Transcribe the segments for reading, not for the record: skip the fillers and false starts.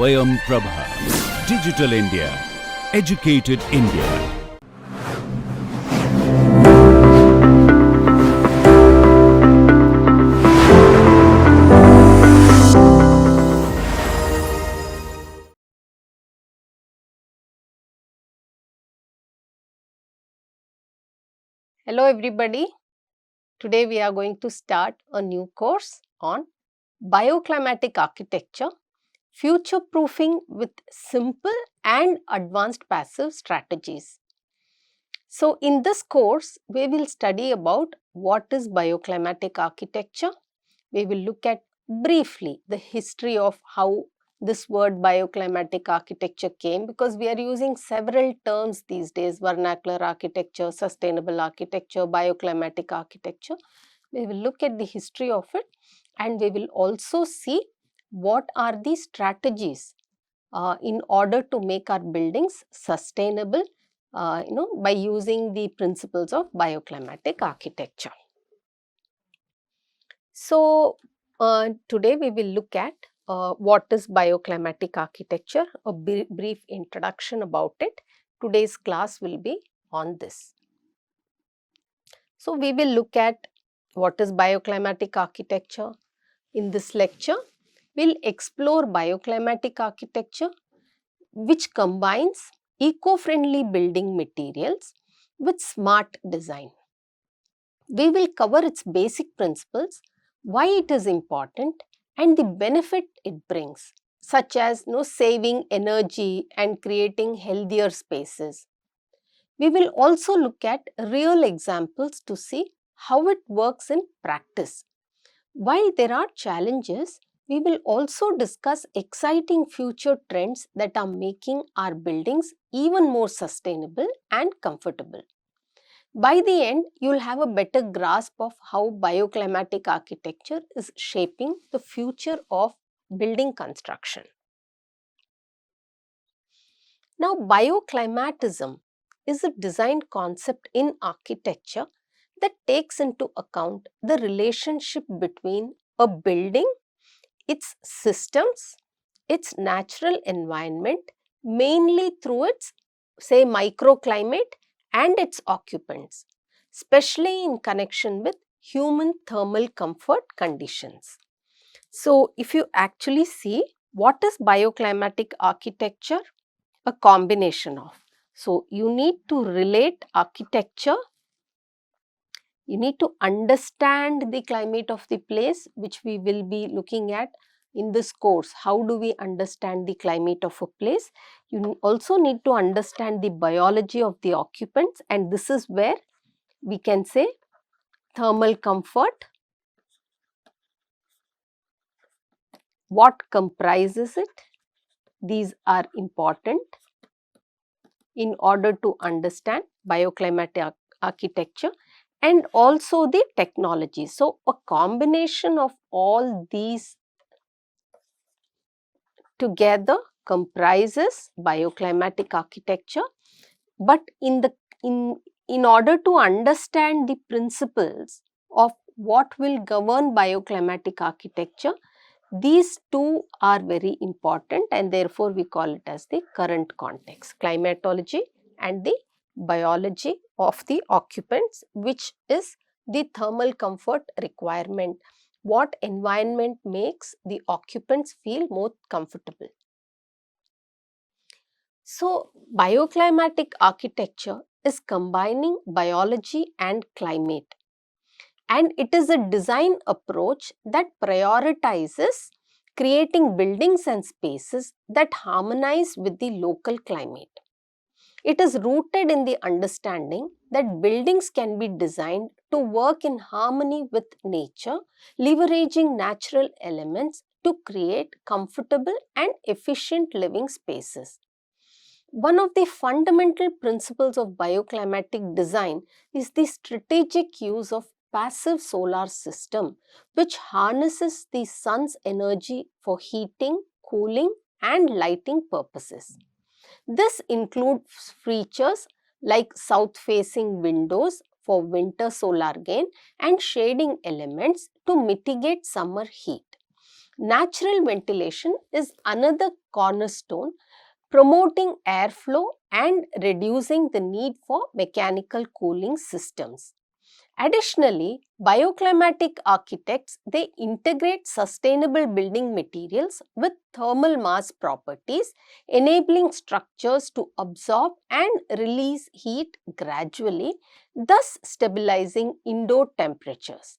Swayam Prabha. Digital India. Educated India. Hello everybody. Today we are going to start a new course on bioclimatic architecture, future proofing with simple and advanced passive strategies. So in this course we will study about what is bioclimatic architecture. We will look at briefly the history of how this word bioclimatic architecture came, because we are using several terms these days: vernacular architecture, sustainable architecture, bioclimatic architecture. We will look at the history of it, and we will also see what are the strategies in order to make our buildings sustainable, by using the principles of bioclimatic architecture. So, today we will look at what is bioclimatic architecture, a brief introduction about it. Today's class will be on this. So, we will look at what is bioclimatic architecture. In this lecture, we will explore bioclimatic architecture, which combines eco-friendly building materials with smart design. We will cover its basic principles, why it is important, and the benefit it brings, such as saving energy and creating healthier spaces. We will also look at real examples to see how it works in practice. While there are challenges, we will also discuss exciting future trends that are making our buildings even more sustainable and comfortable. By the end, you will have a better grasp of how bioclimatic architecture is shaping the future of building construction. Now, bioclimatism is a design concept in architecture that takes into account the relationship between a building, its systems, its natural environment, mainly through its, say, microclimate and its occupants, especially in connection with human thermal comfort conditions. So, if you actually see what is bioclimatic architecture, a combination of. So, you need to relate architecture, you need to understand the climate of the place, which we will be looking at in this course. How do we understand the climate of a place? You also need to understand the biology of the occupants, and this is where we can say thermal comfort, what comprises it. These are important in order to understand bioclimatic architecture, and also the technology. So, a combination of all these together comprises bioclimatic architecture. But in order to understand the principles of what will govern bioclimatic architecture, these two are very important, and therefore we call it as the current context: climatology and the biology of the occupants, which is the thermal comfort requirement. What environment makes the occupants feel more comfortable? So, bioclimatic architecture is combining biology and climate, and it is a design approach that prioritizes creating buildings and spaces that harmonize with the local climate. It is rooted in the understanding that buildings can be designed to work in harmony with nature, leveraging natural elements to create comfortable and efficient living spaces. One of the fundamental principles of bioclimatic design is the strategic use of passive solar system, which harnesses the sun's energy for heating, cooling and lighting purposes. This includes features like south-facing windows for winter solar gain and shading elements to mitigate summer heat. Natural ventilation is another cornerstone, promoting airflow and reducing the need for mechanical cooling systems. Additionally, bioclimatic architects, they integrate sustainable building materials with thermal mass properties, enabling structures to absorb and release heat gradually, thus stabilizing indoor temperatures.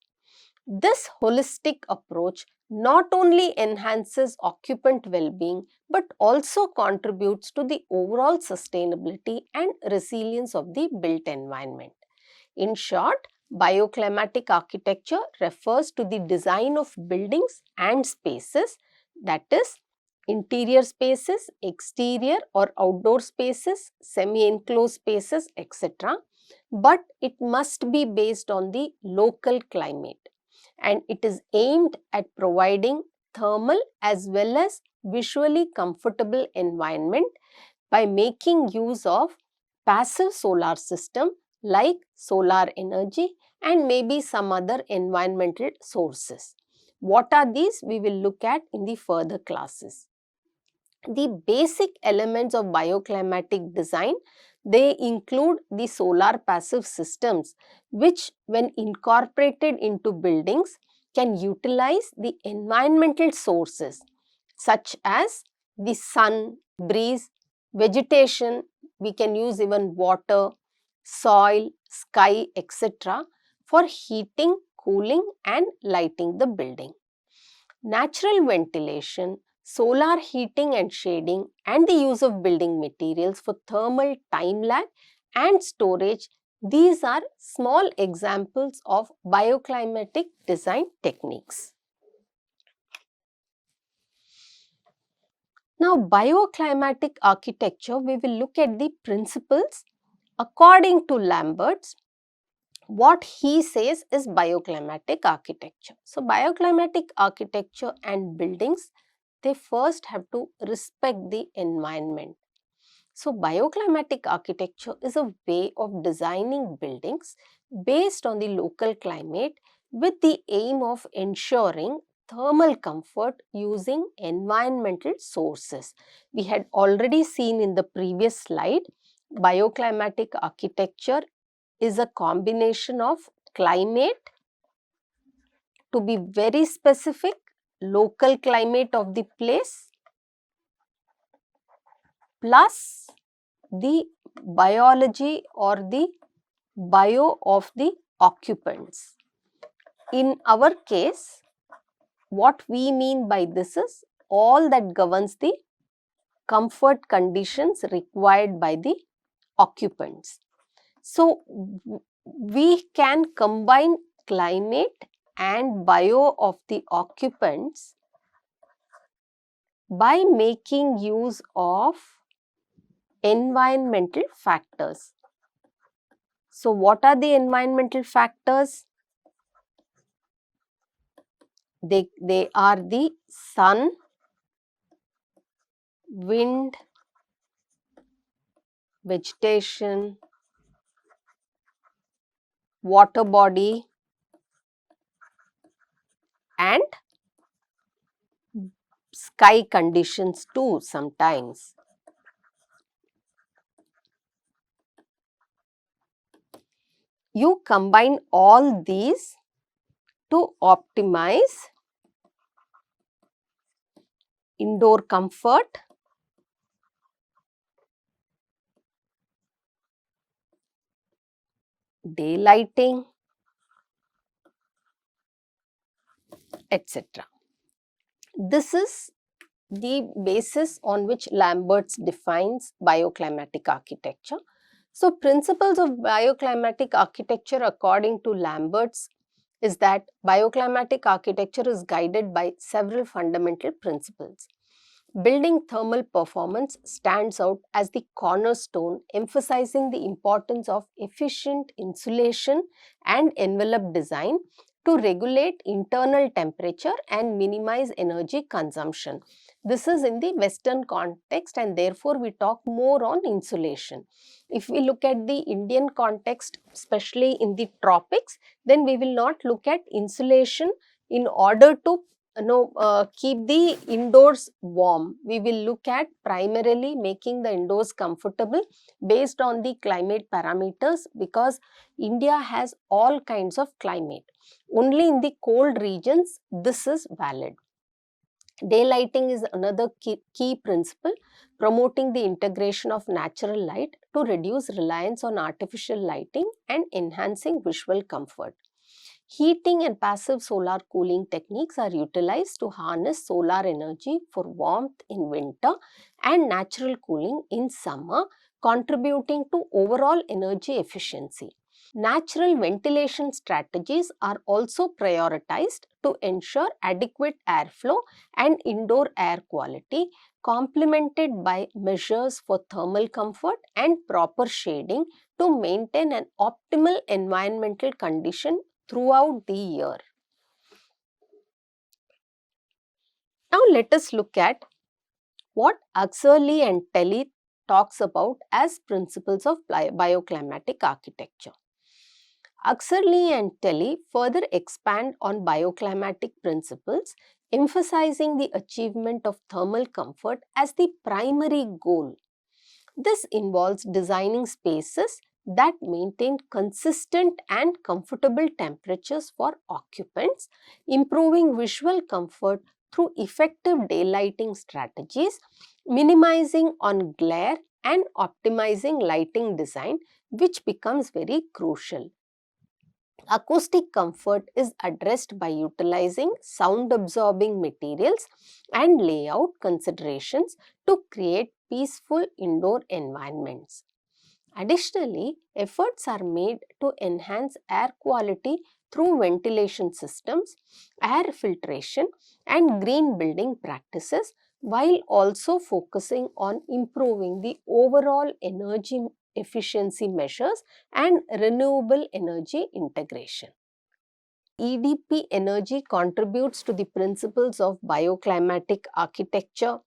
This holistic approach not only enhances occupant well-being but also contributes to the overall sustainability and resilience of the built environment. In short, bioclimatic architecture refers to the design of buildings and spaces, that is, interior spaces, exterior or outdoor spaces, semi-enclosed spaces, etc. But it must be based on the local climate, and it is aimed at providing thermal as well as visually comfortable environment by making use of passive solar system like solar energy and maybe some other environmental sources. What are these? We will look at in the further classes. The basic elements of bioclimatic design, they include the solar passive systems, which when incorporated into buildings can utilize the environmental sources such as the sun, breeze, vegetation. We can use even water, soil, sky, etc. for heating, cooling and lighting the building. Natural ventilation, solar heating and shading, and the use of building materials for thermal time lag and storage, these are small examples of bioclimatic design techniques. Now, bioclimatic architecture, we will look at the principles. According to Lamberts, what he says is bioclimatic architecture. So, bioclimatic architecture and buildings, they first have to respect the environment. So, bioclimatic architecture is a way of designing buildings based on the local climate with the aim of ensuring thermal comfort using environmental sources. We had already seen in the previous slide, bioclimatic architecture is a combination of climate, to be very specific, local climate of the place, plus the biology or the bio of the occupants. In our case, what we mean by this is all that governs the comfort conditions required by the occupants. So, we can combine climate and bio of the occupants by making use of environmental factors. So, what are the environmental factors? They are the sun, wind, vegetation, water body and sky conditions too sometimes. You combine all these to optimize indoor comfort, daylighting, etc. This is the basis on which Lamberts defines bioclimatic architecture. So, principles of bioclimatic architecture according to Lamberts is that bioclimatic architecture is guided by several fundamental principles. Building thermal performance stands out as the cornerstone, emphasizing the importance of efficient insulation and envelope design to regulate internal temperature and minimize energy consumption. This is in the Western context and therefore we talk more on insulation. If we look at the Indian context, especially in the tropics, then we will not look at insulation in order to keep the indoors warm. We will look at primarily making the indoors comfortable based on the climate parameters, because India has all kinds of climate. Only in the cold regions this is valid. Daylighting is another key principle, promoting the integration of natural light to reduce reliance on artificial lighting and enhancing visual comfort. Heating and passive solar cooling techniques are utilized to harness solar energy for warmth in winter and natural cooling in summer, contributing to overall energy efficiency. Natural ventilation strategies are also prioritized to ensure adequate airflow and indoor air quality, complemented by measures for thermal comfort and proper shading to maintain an optimal environmental condition throughout the year. Now let us look at what Axerly and Telly talks about as principles of bioclimatic architecture. Axerly and Telly further expand on bioclimatic principles, emphasizing the achievement of thermal comfort as the primary goal. This involves designing spaces that maintain consistent and comfortable temperatures for occupants, improving visual comfort through effective daylighting strategies, minimizing on glare, and optimizing lighting design, which becomes very crucial. Acoustic comfort is addressed by utilizing sound absorbing materials and layout considerations to create peaceful indoor environments. Additionally, efforts are made to enhance air quality through ventilation systems, air filtration, and green building practices, while also focusing on improving the overall energy efficiency measures and renewable energy integration. EDP energy contributes to the principles of bioclimatic architecture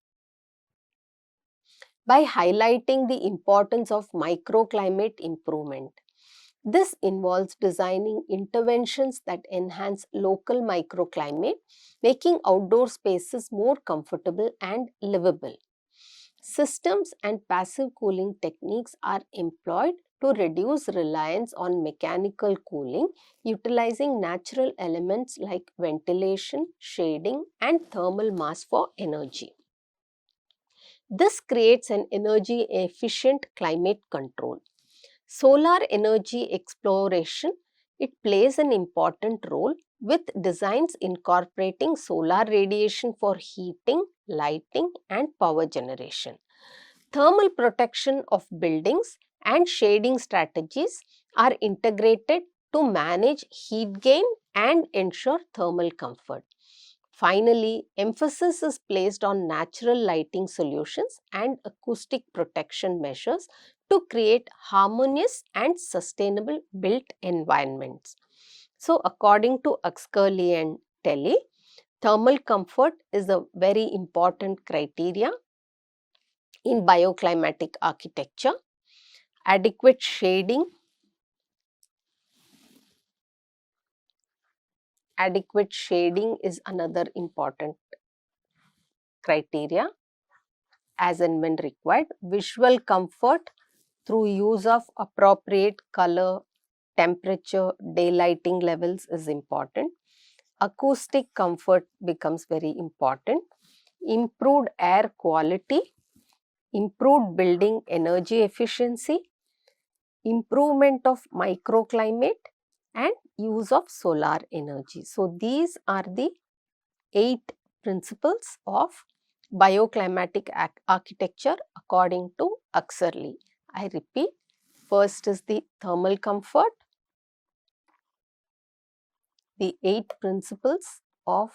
by highlighting the importance of microclimate improvement. This involves designing interventions that enhance local microclimate, making outdoor spaces more comfortable and livable. Systems and passive cooling techniques are employed to reduce reliance on mechanical cooling, utilizing natural elements like ventilation, shading, and thermal mass for energy. This creates an energy efficient climate control. Solar energy exploration, it plays an important role with designs incorporating solar radiation for heating, lighting, and power generation. Thermal protection of buildings and shading strategies are integrated to manage heat gain and ensure thermal comfort. Finally, emphasis is placed on natural lighting solutions and acoustic protection measures to create harmonious and sustainable built environments. So, according to Axkerley and Telly, thermal comfort is a very important criteria in bioclimatic architecture. Adequate shading, is another important criteria as and when required. Visual comfort through use of appropriate color, temperature, daylighting levels is important. Acoustic comfort becomes very important. Improved air quality, improved building energy efficiency, improvement of microclimate, and use of solar energy. So, these are the 8 principles of bioclimatic architecture according to Axerly. I repeat, first is the thermal comfort. The 8 principles of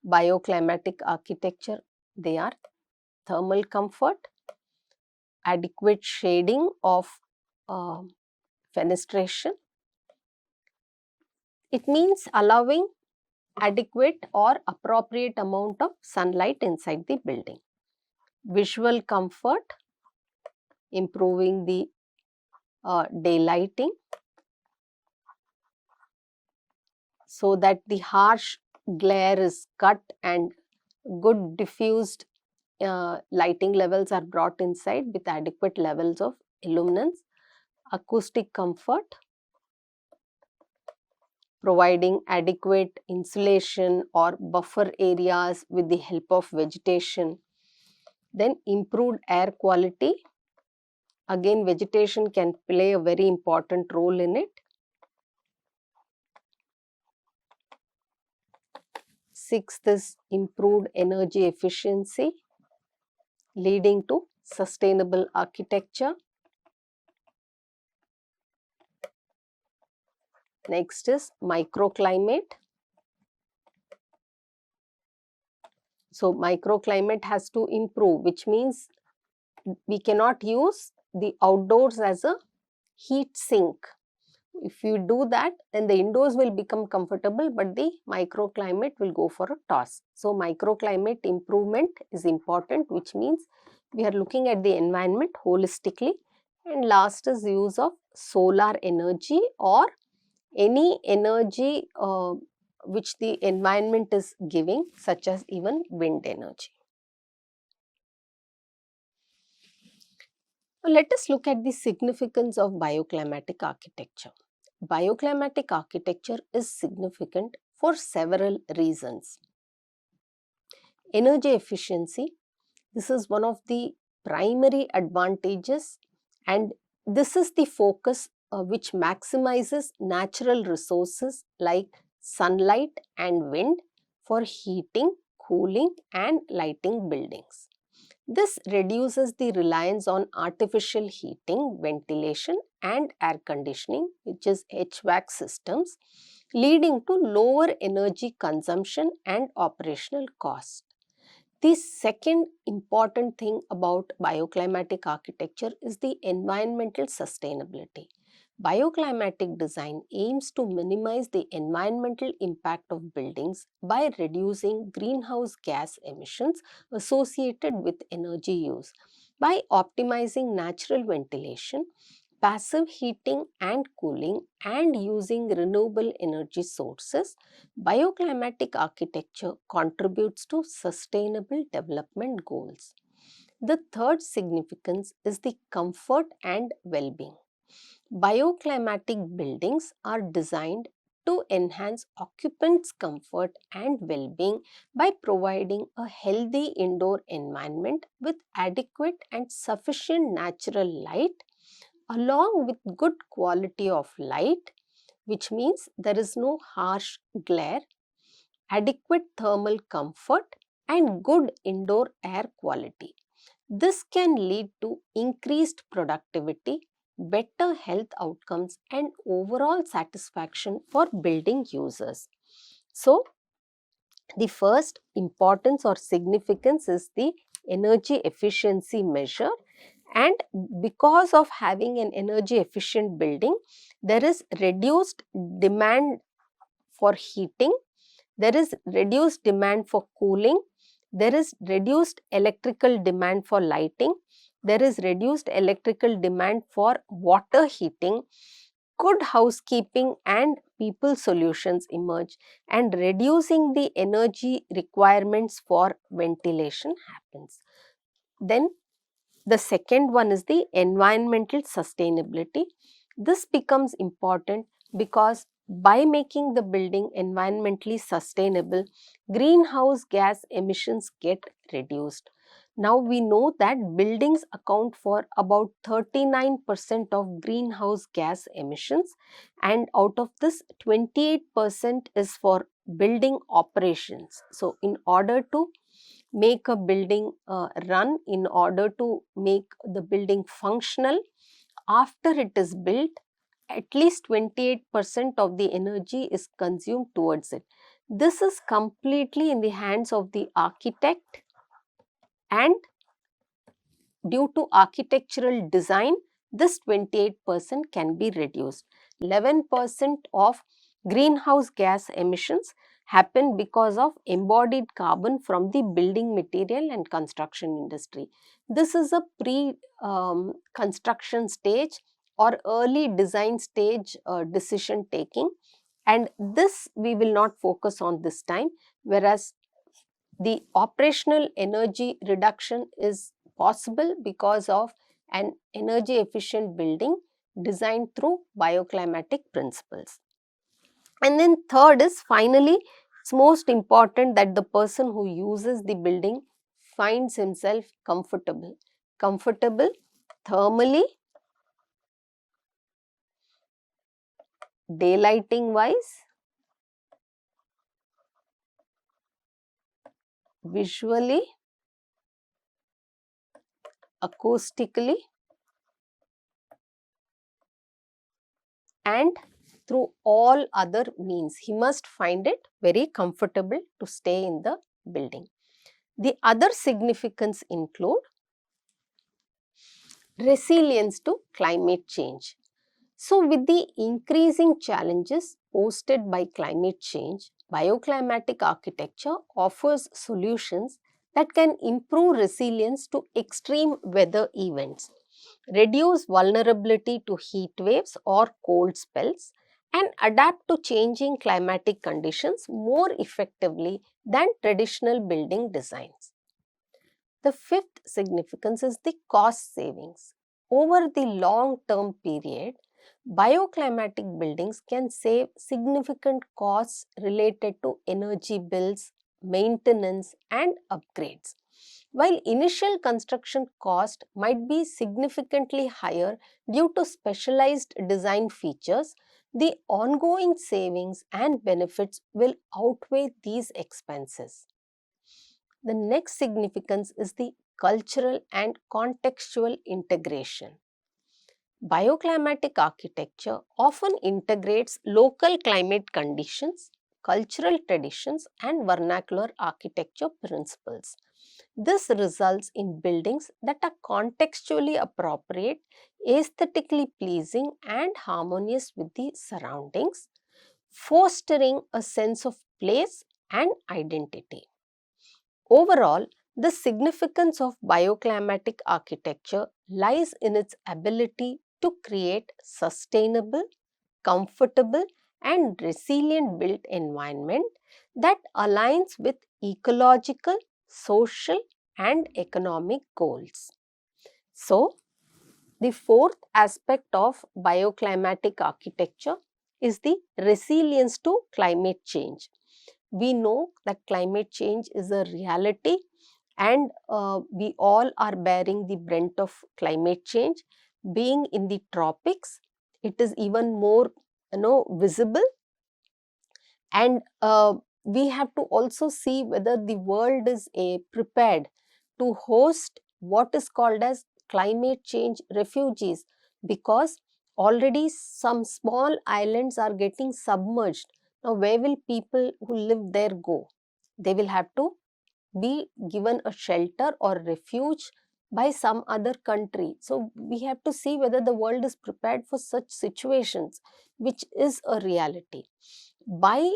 bioclimatic architecture, they are thermal comfort, adequate shading of fenestration. It means allowing adequate or appropriate amount of sunlight inside the building. Visual comfort, improving the daylighting so that the harsh glare is cut and good diffused lighting levels are brought inside with adequate levels of illuminance. Acoustic comfort, providing adequate insulation or buffer areas with the help of vegetation. Then improved air quality. Again, vegetation can play a very important role in it. Sixth is improved energy efficiency, leading to sustainable architecture. Next is microclimate. So, microclimate has to improve, which means we cannot use the outdoors as a heat sink. If you do that, then the indoors will become comfortable, but the microclimate will go for a toss. So, microclimate improvement is important, which means we are looking at the environment holistically. And last is use of solar energy or any energy which the environment is giving, such as even wind energy. Now, let us look at the significance of bioclimatic architecture. Bioclimatic architecture is significant for several reasons. Energy efficiency, this is one of the primary advantages, and this is the focus which maximizes natural resources like sunlight and wind for heating, cooling and lighting buildings. This reduces the reliance on artificial heating, ventilation and air conditioning, which is HVAC systems, leading to lower energy consumption and operational cost. The second important thing about bioclimatic architecture is the environmental sustainability. Bioclimatic design aims to minimize the environmental impact of buildings by reducing greenhouse gas emissions associated with energy use. By optimizing natural ventilation, passive heating and cooling, and using renewable energy sources, bioclimatic architecture contributes to sustainable development goals. The third significance is the comfort and well-being. Bioclimatic buildings are designed to enhance occupants' comfort and well-being by providing a healthy indoor environment with adequate and sufficient natural light, along with good quality of light, which means there is no harsh glare, adequate thermal comfort and good indoor air quality. This can lead to increased productivity, better health outcomes and overall satisfaction for building users. So, the first importance or significance is the energy efficiency measure, and because of having an energy efficient building, there is reduced demand for heating, there is reduced demand for cooling, there is reduced electrical demand for lighting, there is reduced electrical demand for water heating, good housekeeping and people solutions emerge, and reducing the energy requirements for ventilation happens. Then the second one is the environmental sustainability. This becomes important because by making the building environmentally sustainable, greenhouse gas emissions get reduced. Now we know that buildings account for about 39% of greenhouse gas emissions, and out of this 28% is for building operations. So, in order to make a building run, in order to make the building functional, after it is built, at least 28% of the energy is consumed towards it. This is completely in the hands of the architect, and due to architectural design, this 28% can be reduced. 11% of greenhouse gas emissions happen because of embodied carbon from the building material and construction industry. This is a pre-construction stage or early design stage decision taking, and this we will not focus on this time, whereas the operational energy reduction is possible because of an energy efficient building designed through bioclimatic principles. And then third is, finally, it's most important that the person who uses the building finds himself comfortable. Comfortable thermally, daylighting wise, visually, acoustically, and through all other means. He must find it very comfortable to stay in the building. The other significance include resilience to climate change. So, with the increasing challenges posed by climate change, bioclimatic architecture offers solutions that can improve resilience to extreme weather events, reduce vulnerability to heat waves or cold spells, and adapt to changing climatic conditions more effectively than traditional building designs. The fifth significance is the cost savings. Over the long term period, bioclimatic buildings can save significant costs related to energy bills, maintenance, and upgrades. While initial construction cost might be significantly higher due to specialized design features, the ongoing savings and benefits will outweigh these expenses. The next significance is the cultural and contextual integration. Bioclimatic architecture often integrates local climate conditions, cultural traditions, and vernacular architecture principles. This results in buildings that are contextually appropriate, aesthetically pleasing, and harmonious with the surroundings, fostering a sense of place and identity. Overall, the significance of bioclimatic architecture lies in its ability to create sustainable, comfortable, and resilient built environment that aligns with ecological, social, and economic goals. So, the fourth aspect of bioclimatic architecture is the resilience to climate change. We know that climate change is a reality, and we all are bearing the brunt of climate change. Being in the tropics, it is even more visible, and we have to also see whether the world is prepared to host what is called as climate change refugees, because already some small islands are getting submerged. Now, where will people who live there go? They will have to be given a shelter or refuge by some other country. So, we have to see whether the world is prepared for such situations, which is a reality. By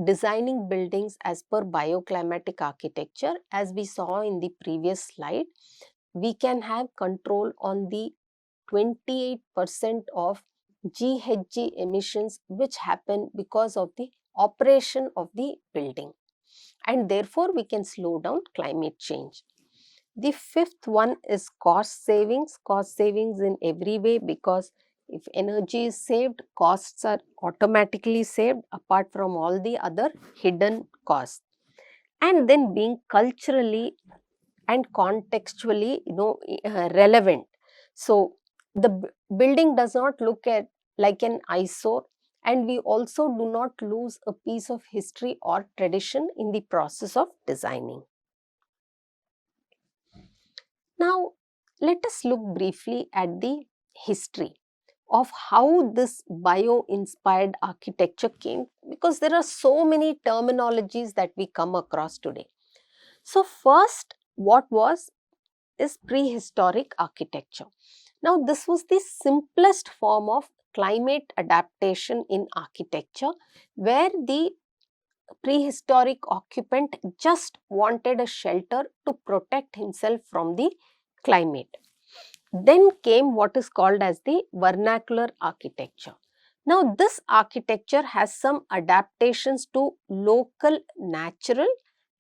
designing buildings as per bioclimatic architecture, as we saw in the previous slide, we can have control on the 28% of GHG emissions which happen because of the operation of the building, and therefore we can slow down climate change. The fifth one is cost savings in every way, because if energy is saved, costs are automatically saved apart from all the other hidden costs. And then being culturally and contextually relevant. So the building does not look at like an eyesore, and we also do not lose a piece of history or tradition in the process of designing. Now, let us look briefly at the history of how this bio-inspired architecture came, because there are so many terminologies that we come across today. So, first, what was is prehistoric architecture. Now, this was the simplest form of climate adaptation in architecture, where the prehistoric occupant just wanted a shelter to protect himself from the climate. Then came what is called as the vernacular architecture. Now, this architecture has some adaptations to local natural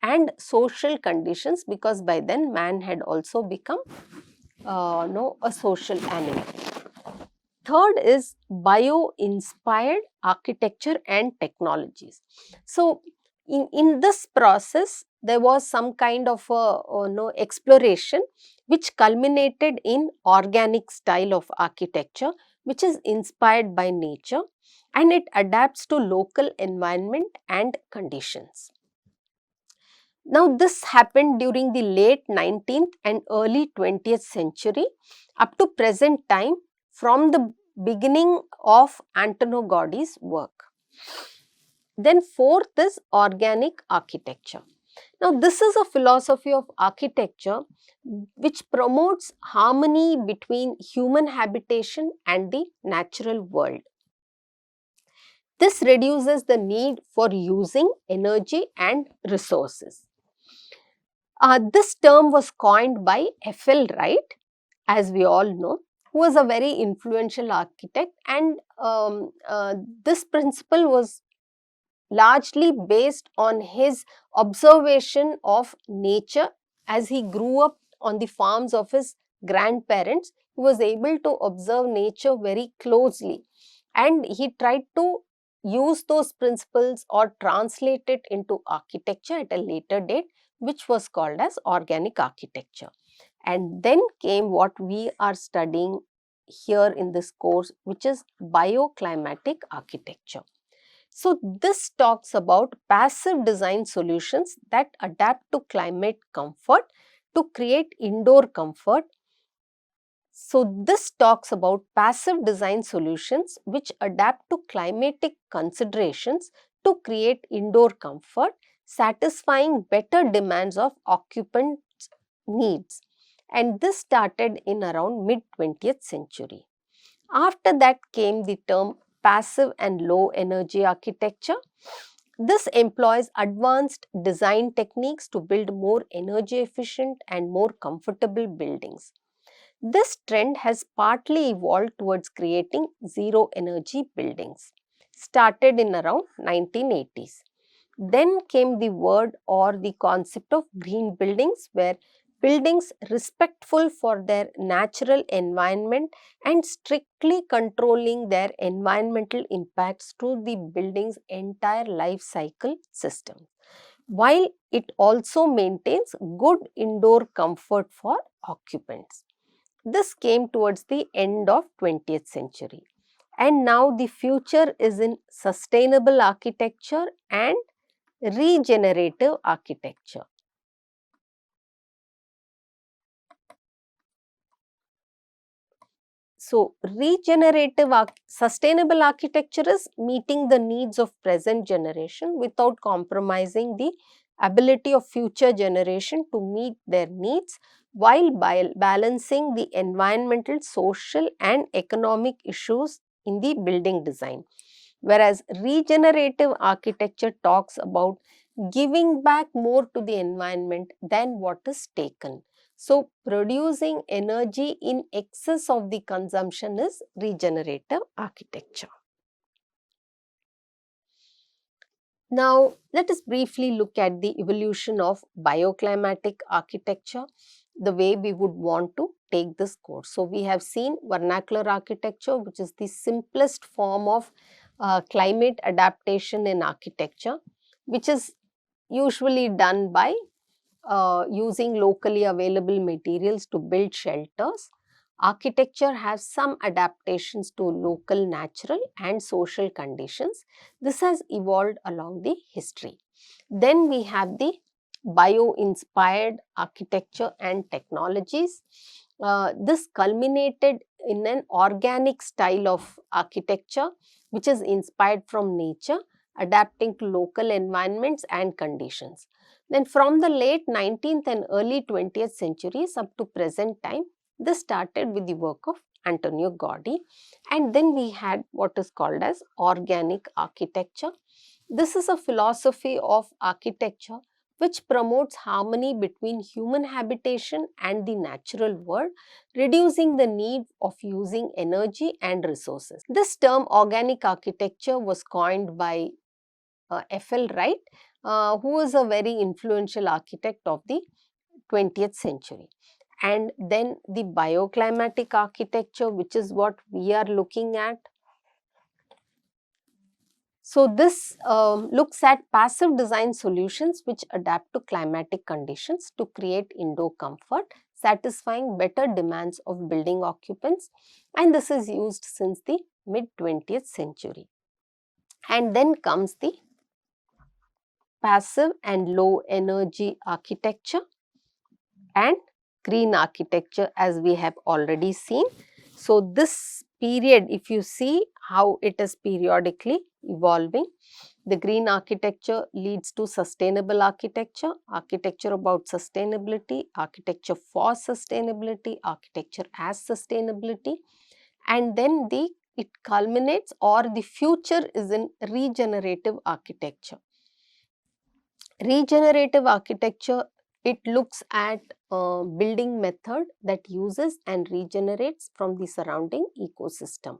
and social conditions, because by then man had also become a social animal. Third is bio-inspired architecture and technologies. So, in this process, there was some kind of exploration which culminated in organic style of architecture, which is inspired by nature and it adapts to local environment and conditions. Now, this happened during the late 19th and early 20th century up to present time, from the beginning of Antonio Gaudi's work. Then fourth is organic architecture. Now, this is a philosophy of architecture which promotes harmony between human habitation and the natural world. This reduces the need for using energy and resources. This term was coined by F.L. Wright, as we all know, who was a very influential architect, and this principle was largely based on his observation of nature. As he grew up on the farms of his grandparents, he was able to observe nature very closely, and he tried to use those principles or translate it into architecture at a later date, which was called as organic architecture. And then came what we are studying here in this course, which is bioclimatic architecture. So, this talks about passive design solutions that adapt to climate comfort to create indoor comfort. So, this talks about passive design solutions which adapt to climatic considerations to create indoor comfort, satisfying better demands of occupants' needs. And this started in around mid 20th century. After that came the term passive and low energy architecture. This employs advanced design techniques to build more energy efficient and more comfortable buildings. This trend has partly evolved towards creating zero energy buildings, started in around 1980s. Then came the word or the concept of green buildings, where buildings respectful for their natural environment and strictly controlling their environmental impacts to the building's entire life cycle system, while it also maintains good indoor comfort for occupants. This came towards the end of 20th century, and now the future is in sustainable architecture and regenerative architecture. So, sustainable architecture is meeting the needs of present generation without compromising the ability of future generation to meet their needs, while balancing the environmental, social and economic issues in the building design. Whereas regenerative architecture talks about giving back more to the environment than what is taken. So, producing energy in excess of the consumption is regenerative architecture. Now, let us briefly look at the evolution of bioclimatic architecture, the way we would want to take this course. So, we have seen vernacular architecture, which is the simplest form of climate adaptation in architecture, which is usually done by using locally available materials to build shelters. Architecture has some adaptations to local natural and social conditions. This has evolved along the history. Then we have the bio-inspired architecture and technologies. This culminated in an organic style of architecture which is inspired from nature, adapting to local environments and conditions. Then from the late 19th and early 20th centuries up to present time, this started with the work of Antonio Gaudi, and then we had what is called as organic architecture. This is a philosophy of architecture which promotes harmony between human habitation and the natural world, reducing the need of using energy and resources. This term organic architecture was coined by F.L. Wright, who is a very influential architect of the 20th century. And then the bioclimatic architecture, which is what we are looking at. So, this looks at passive design solutions which adapt to climatic conditions to create indoor comfort, satisfying better demands of building occupants, and this is used since the mid 20th century. And then comes the passive and low energy architecture and green architecture, as we have already seen. So, this period, if you see how it is periodically evolving, the green architecture leads to sustainable architecture, architecture about sustainability, architecture for sustainability, architecture as sustainability, and then it culminates, or the future is in regenerative architecture. Regenerative architecture, it looks at a building method that uses and regenerates from the surrounding ecosystem.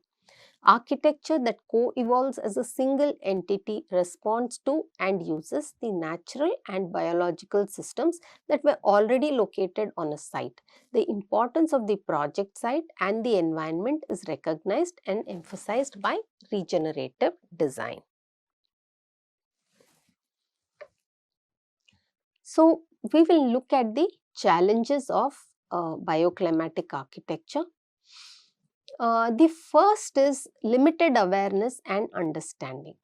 Architecture that co-evolves as a single entity responds to and uses the natural and biological systems that were already located on a site. The importance of the project site and the environment is recognized and emphasized by regenerative design. So, we will look at the challenges of bioclimatic architecture. The first is limited awareness and understanding.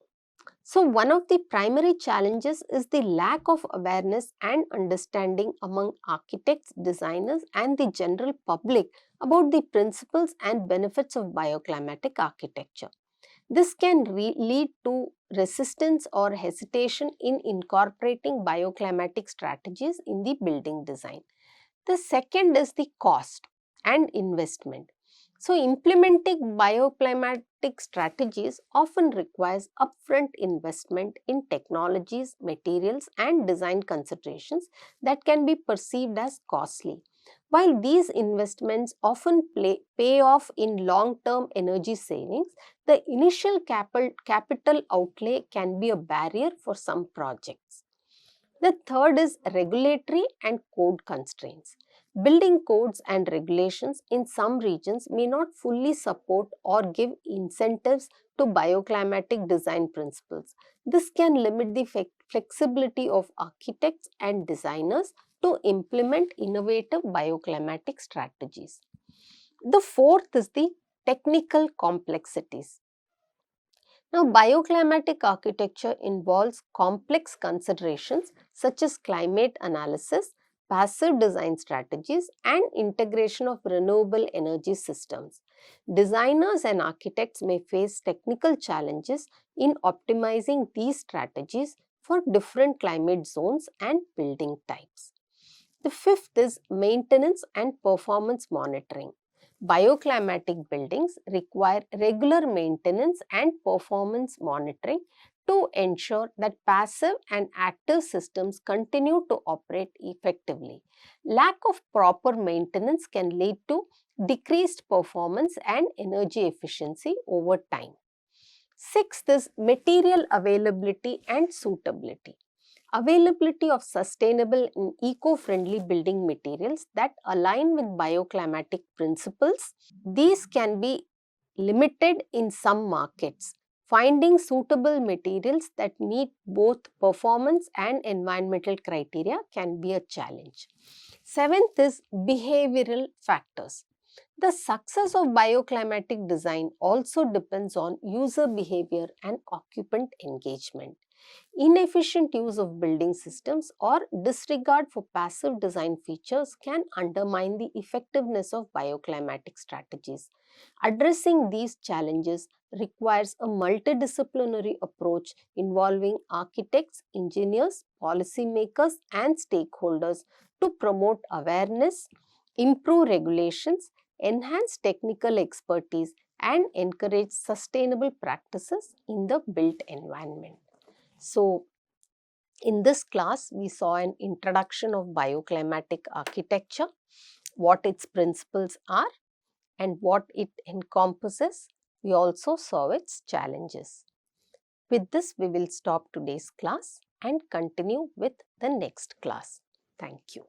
So, one of the primary challenges is the lack of awareness and understanding among architects, designers, and the general public about the principles and benefits of bioclimatic architecture. This can lead to resistance or hesitation in incorporating bioclimatic strategies in the building design. The second is the cost and investment. So, implementing bioclimatic strategies often requires upfront investment in technologies, materials, and design considerations that can be perceived as costly. While these investments often pay off in long-term energy savings, the initial capital outlay can be a barrier for some projects. The third is regulatory and code constraints. Building codes and regulations in some regions may not fully support or give incentives to bioclimatic design principles. This can limit the flexibility of architects and designers to implement innovative bioclimatic strategies. The fourth is the technical complexities. Now, bioclimatic architecture involves complex considerations such as climate analysis, passive design strategies, and integration of renewable energy systems. Designers and architects may face technical challenges in optimizing these strategies for different climate zones and building types. The fifth is maintenance and performance monitoring. Bioclimatic buildings require regular maintenance and performance monitoring to ensure that passive and active systems continue to operate effectively. Lack of proper maintenance can lead to decreased performance and energy efficiency over time. Sixth is material availability and suitability. Availability of sustainable and eco-friendly building materials that align with bioclimatic principles. These can be limited in some markets. Finding suitable materials that meet both performance and environmental criteria can be a challenge. Seventh is behavioral factors. The success of bioclimatic design also depends on user behavior and occupant engagement. Inefficient use of building systems or disregard for passive design features can undermine the effectiveness of bioclimatic strategies. Addressing these challenges requires a multidisciplinary approach involving architects, engineers, policymakers, and stakeholders to promote awareness, improve regulations, enhance technical expertise, and encourage sustainable practices in the built environment. So, In this class, we saw an introduction of bioclimatic architecture, what its principles are and what it encompasses. We also saw its challenges. With this, we will stop today's class and continue with the next class. Thank you.